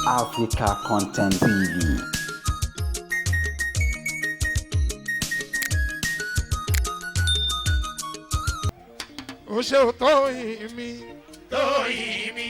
Africa Content TV. Ó ṣe ò Tóyìn mi. Tóyìn mi.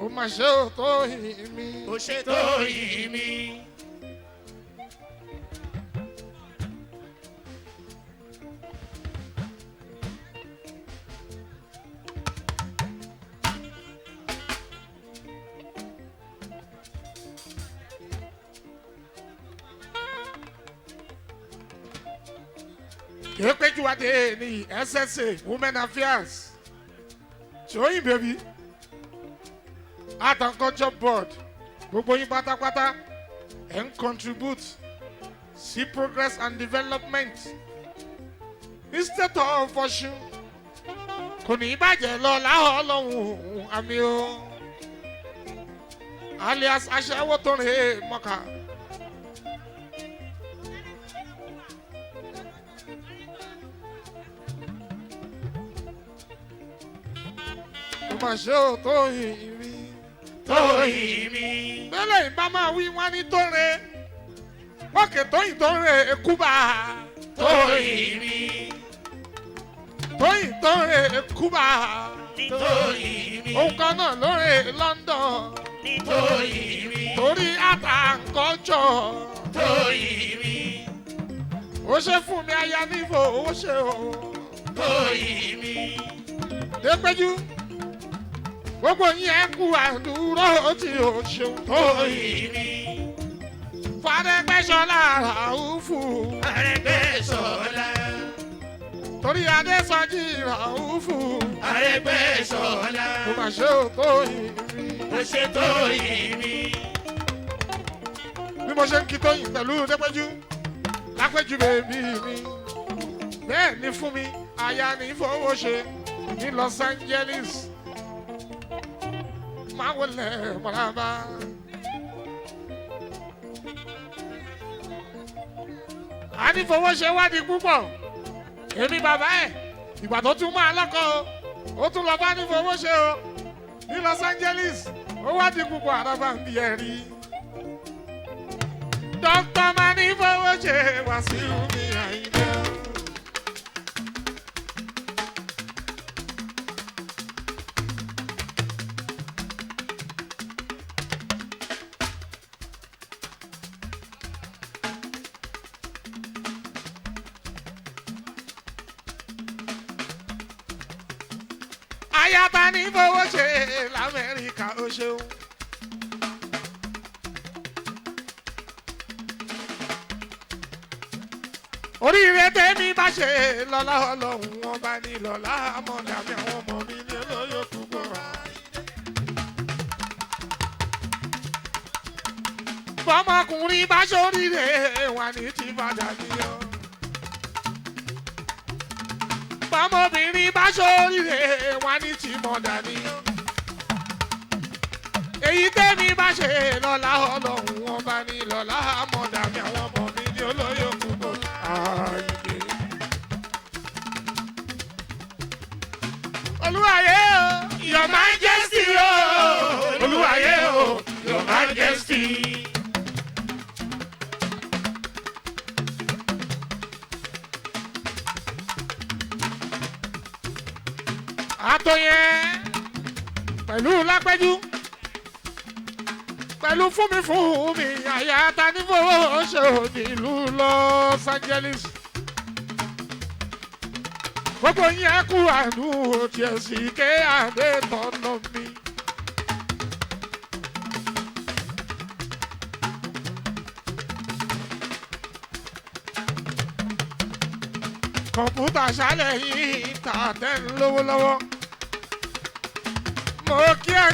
Ó mà ṣe ò Tóyìn mi. Ó ṣe Tóyìn mi. Epejuwade ni SSA Women Affairs. Tóyìn baby. Art and Culture Board. Gbogbo yín pátápátá ẹ̀ ń contribute sí progress and development. Ní state of Ọ̀ṣun kò ní bàjẹ́ lọ láhọ́ ọlọ́run àmì o. Alias aṣẹ́wó tó rè é mọ́ka. Ó mà ṣe ò Tóyìn mi. Tóyìn mi. Bẹ́lẹ̀ ìbá máa wí wá ní Tóre. Wọ́kẹ̀ Tóyìn Tóre Kúbà. Tóyìn mi. Tóyìn Tóre Kúbà. Tóyìn mi. Òun kan náà lóore London. Tóyìn mi. Torí àtàǹkọ́jọ́. Tóyìn mi. Ó ṣe fún mi aya nífò ó ṣe o. Tóyìn mi. Dépẹ́jú. Gbogbo yín ẹ kú àdúró tí o ṣeun Tóyìn mi. Fàdẹ́gbẹ́sọ̀lá Ràúfù. Arẹ́gbẹ́ṣọlá. Torí Adésọjí Ràúfù. Arẹ́gbẹ́ṣọlá. Ó mà ṣe ò Tóyìn mi. Ó ṣe Tóyìn mi. Bí mo ṣe ń kí Tóyìn pẹ̀lú Dépẹ́jú lápẹ́jú bèbí mi. Bẹ́ẹ̀ ni fún mi aya ní fowó ṣe ní Los Angeles. Máa wọlé mọ̀lábá. A ní fowó ṣe wádìí púpọ̀. Èmi bàbá ẹ̀ ìgbà tó tún máa lọ́kọ̀ o. Ó tún lọ bá ní fowó ṣe o. Ní Los Angeles ó wádìí púpọ̀ àràbà ń bí ẹ̀rí. Dókítà máa ní fowó ṣe Wàsíù mi Àyìndé. Ayaba ní fowó ṣe l'Amẹ́ríkà ó ṣeun. Oríire tèmi bá ṣe lọ́lá ọlọ́run wọn bá ní lọ́lá àmọ́dàmí àwọn ọmọ mi ní olóyè púpọ̀. Bọ́mọkùnrin bá ṣoríire wà ní ti padà níyọ. Bọ́mọbìnrin bá ṣoríire wà ní ti mọ̀dà níyọ. Èyí tèmi bá ṣe lọ́lá ọlọ́run wọn bá ní lọ́lá àmọ́dàmí àwọn ọmọ mi ní olóyè púpọ̀. Àyìndé. Olúwayé o, Your Majesty o. Olúwayé o. Your Majesty. àtọ̀yẹ pẹ̀lú lápẹ́jú pẹ̀lú fún mi àyà ta ní fowó ṣe òní ìlú Los Angeles. Gbogbo yín ẹ kú àánú òtí ẹ̀sìn ké àdé tọ́nà mi. Kọ̀mpútà ṣálẹ̀ yìí tà tẹ́ ń lówó lọ́wọ́. Mo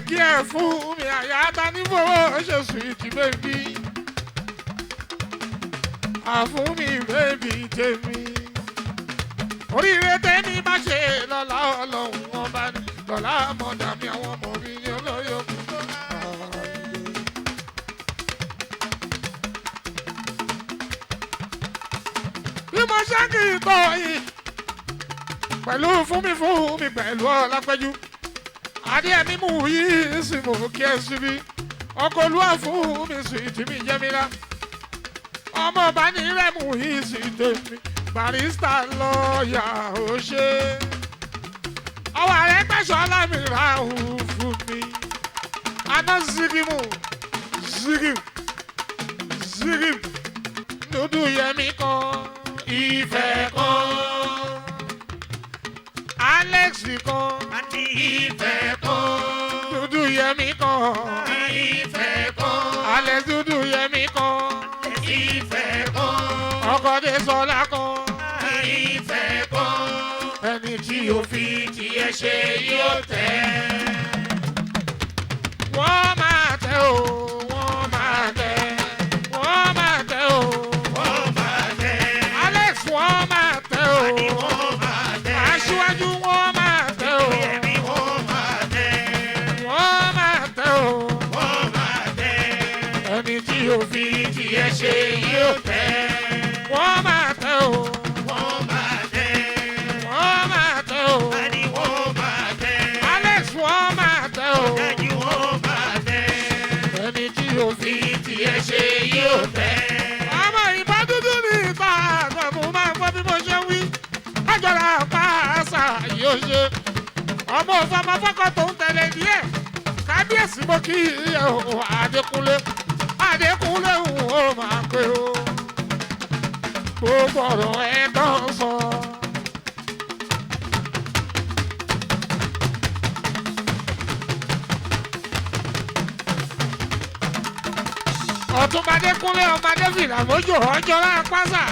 kí ẹ fún mi àyà ta ní fowó ṣe sùìtì bébí. Àfún mi bébí tèmi. Oríire tèmi bá ṣe lọ́lá ọlọ́run wọn bá ní lọ́lá mọ̀dàmí àwọn ọmọ mi ní olóyè púpọ̀. Bí mo ṣe kì í tọ́ yìí pẹ̀lú fún mi pẹ̀lú Ọlápẹ́jú adéyẹmí mú yìí sì mú kí ẹ síbi ọkọ̀ olúwa fún mi sì tí mi jẹ́ mi lá ọmọ ọba ní rẹ̀ mú yìí sì tèmi barista lọ́ọ̀yà ó ṣe ọwọ́ rẹ̀ gbẹ̀sọ̀ lámìíràn òun fún mi aná zigimu zigim dúdú yẹmi kan ìfẹ́ kan Alex kan àti ìfẹ́ kan. dúdú yẹmi kan ìfẹ́ kan. Alex dúdú yẹmi kan ìfẹ́ kan. ọkọ̀dé sọlá kan ìfẹ́ kan. ẹni tí tí o o fi tiẹ̀ ṣe yóò tẹ́. wọ́n máa tẹ́ o wọ́n máa tẹ́ wọ́n máa tẹ́ o wọ́n máa tẹ́. Alex wọ́n máa tẹ́ o wọ́n máa tẹ́. aṣíwájú wọ́n máa tẹ́ o Yẹmi wọ́n máa tẹ́. wọ́n máa tẹ́ o wọ́n máa tẹ́. ẹni tí o fi tiẹ̀ ṣe yóò tẹ́. wọ́n máa tẹ́ o wọ́n máa tẹ́. wọ́n máa tẹ́ o Àní wọ́n máa tẹ́. Alex wọ́n máa tẹ́ o Dájú wọ́n máa tẹ́. ẹni tí o fi tiẹ̀ ṣe yóò tẹ́. ọmọ ìbá dúdú ní ìta àgbàmù máa gbọ́ bí mo ṣe ń wí àjọra pàṣà yóò ṣe ọmọ òfàmọ́ fọ́kọ̀ tó ń tẹ̀lé díẹ̀ kábíyèsí mo kí iye o Adékúnlé Adékúnlé ń o máa pé o gbogbo ọ̀rọ̀ ẹ̀ tán sọ. Ọ̀túnba Adékúnlé ọmọdé fìlà mójú ọjọ́ lápásà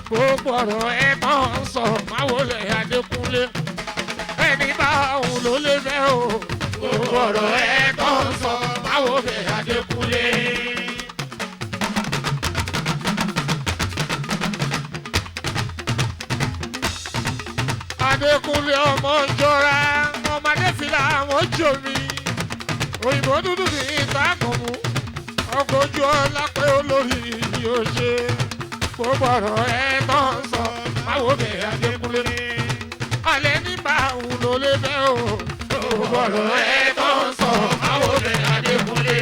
gbogbo ọ̀rọ̀ ẹ̀ tán sọ máa wọlé Adékúnlé ẹni bá òun ló lé fẹ́ o gbogbo ọ̀rọ̀ ẹ̀ tán sọ máa wọlé Adékúnlé. Adékúnlé ọmọ jọra ọmọdé fìlà mójú mi òyìnbó dúdú ní ìtàkùn mú ọkọ̀ ojú ọlá pé olórí yóò ṣe gbogbo ọ̀rọ̀ ẹ̀ tán sọ máwo bẹ̀ Adékúnlé alẹ́ nígbà òun ló lé bẹ́ o gbogbo ọ̀rọ̀ ẹ̀ tán sọ máwo bẹ̀ Adékúnlé.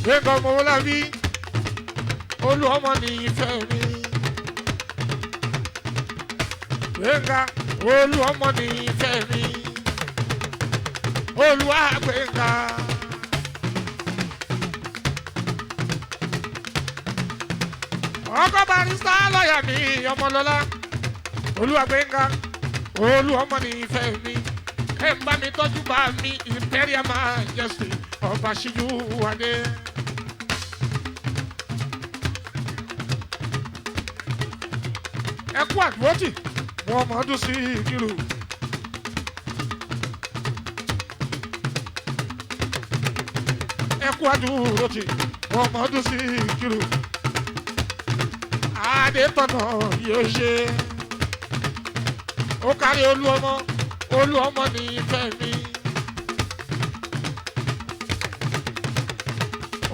gbẹ̀ngàn Mọ́wọ́lábí olú ọmọ ní ìfẹ́ mi. Gbẹ̀ngà olú ọmọ ní ìfẹ́ mi Olúwa Gbẹ̀ngà ọkọ barista lọ́ọ̀yà mi ọmọlọ́lá Olúwa Gbẹ̀ngà olú ọmọ ní ìfẹ́ mi ẹ̀ ń bá mi tọ́jú bá mi Imperial Majesty ọba Síjú Adé. ẹ kú àdúrótì wọn mọ ọdún sí ìkírù. ẹ kú àdúrótì wọn mọ ọdún sí ìkírù. Adétọ̀nà yóò ṣe ó kárí olú ọmọ ní ìfẹ́ mi.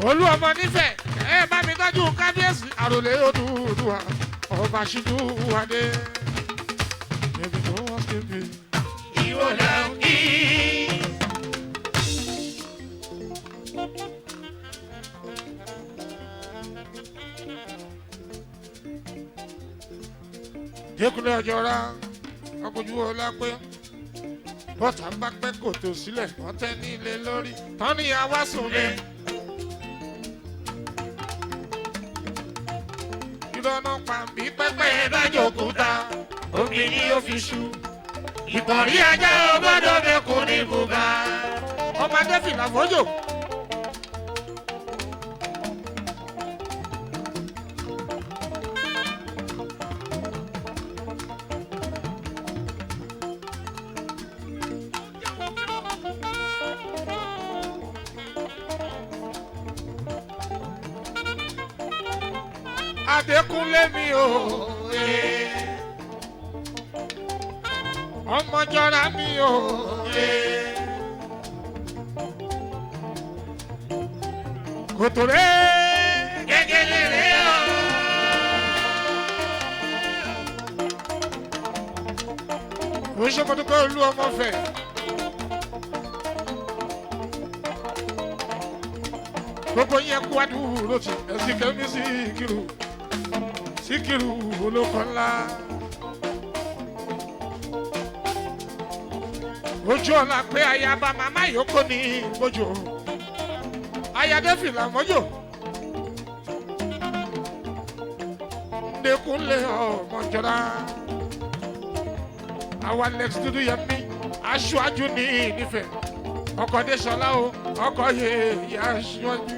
olú ọmọ nífẹ̀ẹ́ ẹ bá mi tọ́jú kábíyèsí àròlé Odùduwà ọba Síjú Adé. Baby, don't ask me. Ìwọ là ń kí. Dékúnlé Ọjọ́ra ọkọ̀jú ọlá pé bọ́tà ń bá pẹ́ kòtò sílẹ̀ wọ́n tẹ́ ní ilé lórí tán ní àwa sùn lé. ìrọ̀nà pàmbí pẹ́pẹ́ bá jòkúta omi ni ó fi ṣú. Ìkọ̀rí ajá ọgbọ́dọ̀ mẹ́kùn ní bùbá. ọmọdé fìlà fọ́jò. Adékúnlé mi o ọmọ jọra mi o kòtòrè Gẹ́gẹ́lé ó ṣe mo dúpẹ́ olú ọmọ fẹ́. gbogbo yẹn kú àdúró tí ẹ̀sìn kẹ́mi Síkírù olóko ńlá. ojú ọ̀la pé ayaba màmá yòókù ní ìgbójú ayadé fìlà mọ́jò ndékúnlé ọmọ jọra àwa lex dúdú yẹn mi aṣáájú ní nífẹ̀ẹ́ ọkọ̀ dé sọlá o ọkọ̀ yẹ aṣáájú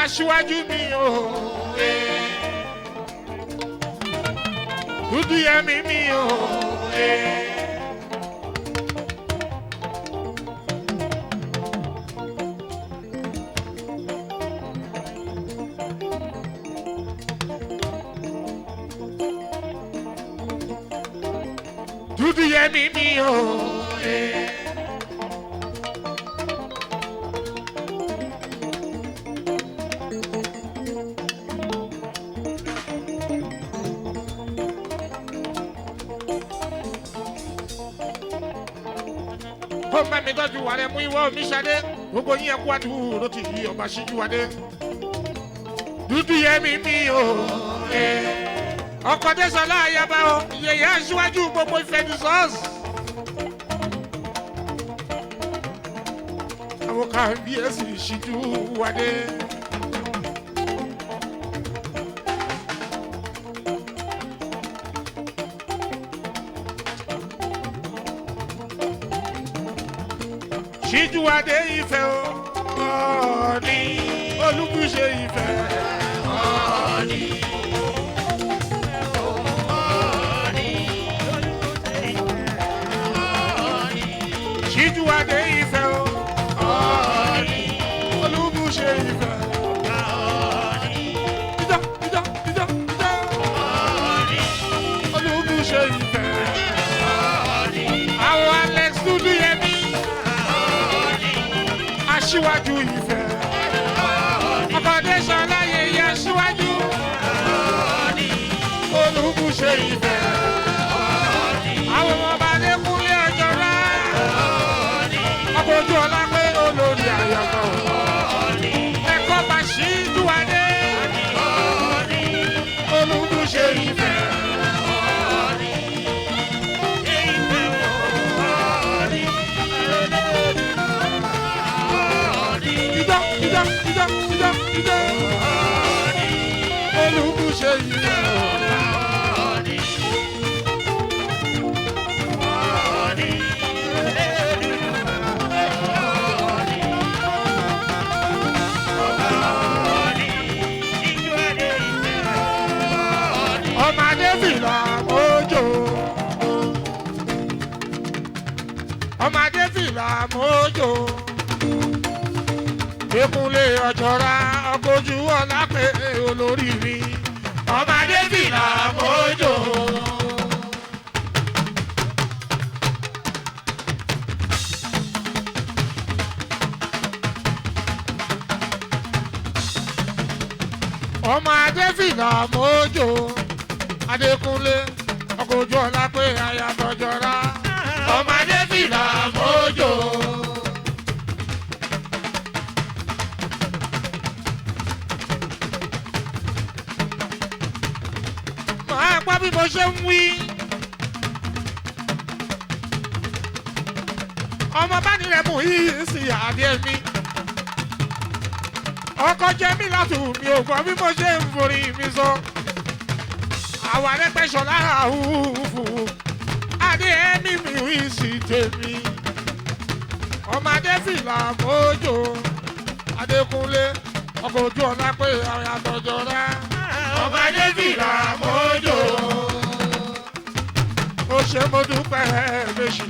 aṣáájú mi o dúdú yẹn mi o. Dúdú yẹn mi o. Ọmọ mi tọ́jú wà rẹ̀ mú ìwọ mi ṣadé gbogbo yín ẹkú àdúró ti yí ọba ṣíjú wadé. Dúdú yẹn mi o. Ọkọ̀ Désọlá ayaba o yẹ̀yẹ́ aṣíwájú gbogbo Ifẹ̀ ní sọ́ọ̀sì. Àwọn kábíyèsí ṣíjú wadé. Ṣíjú wadé Ifẹ̀ o Ọọ̀ni Olúbùṣe Ifẹ̀ Ọọ̀ni. Ṣíjú wadé Ifẹ̀ o Ọọ̀ni Olúbùṣe Ifẹ̀ Ọọ̀ni. Dídá Ọọ̀ni Olúbùṣe Ifẹ̀ Ọọ̀ni. Àwọn Alex dúdú yẹn mi aṣíwájú Ifẹ̀ ọkọ̀ Désọlá yẹ̀yẹ́ aṣíwájú Olúbùṣe Ifẹ̀ àwọn ọmọ Adékúnlé Ọjọ́lá ọkọ̀ ojú ọlá pé olórí àyàkọ́ ẹ̀kọ́ bá Ṣíjú wadé Olúbùṣe Ifẹ̀. Olúbùṣe Ifẹ̀. Ọmọdé fìlà mọ́jò. Ọmọdé fìlà mọ́jò. Dékúnlé Ọjọ́ra ọkọ̀ ojú ọlá pé olórí mi. Ọmọdé fìlà mọ́jò. Ọmọdé fìlà mọ́jò. Adékúnlé ọkọ̀ ojú ọlá pé ayatọ̀jọ́ra. Ọmọdé fìlà mọ́jò. Máa bí mo ṣe ń wí. Ọmọ bánirẹ̀ mú yìí sí àdé mi. Ọkọ jẹ́ mi látù mi ò gbọ́ bí mo ṣe ń forí mi sọ. Àwọn arẹ́gbẹ́sọ̀ lára òfò. Adé ẹ̀mí mi wí sí tèmi. Ọmọdé fìlà mọ́jò. Adékúnlé ọkọ̀ ojú ọ̀la pé ayatọ̀jọ́ra. Ọmọdé fìlà mọ́jò. Ó ṣe mo dúpẹ́ méjì.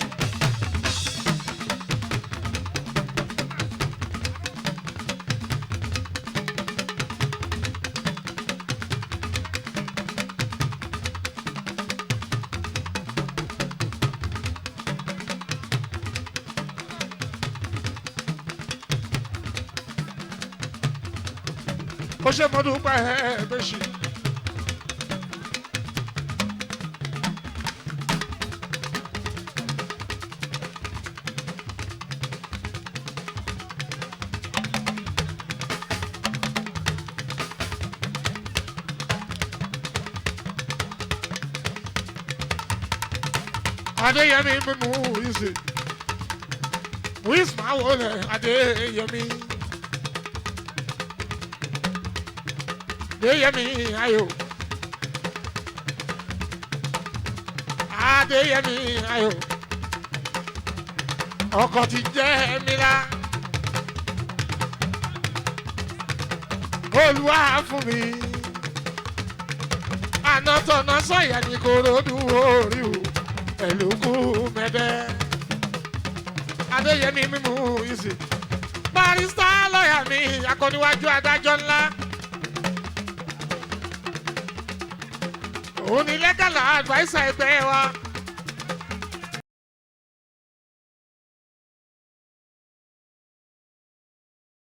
Ó ṣe mo dúpẹ́ méjì. Adéyẹmí mímú ìsì. Wíìsì máa wọlé Adéyẹmí. Adéyẹmí ayò. Adéyẹmí ayò. Ọkọ̀ ti jẹ́ mi lá. Olúwa fún mi. Àná tọ̀nà sọ̀yà ní Kòròdú orí o. Ẹ̀lùkù mẹ́bẹ́. Adéyẹmí mímú ìsì. Barista lọ́ọ̀yà mi akọ́niwájú adájọ́ ńlá. Òun ni lẹ́gàlà adviser ẹgbẹ́ wa.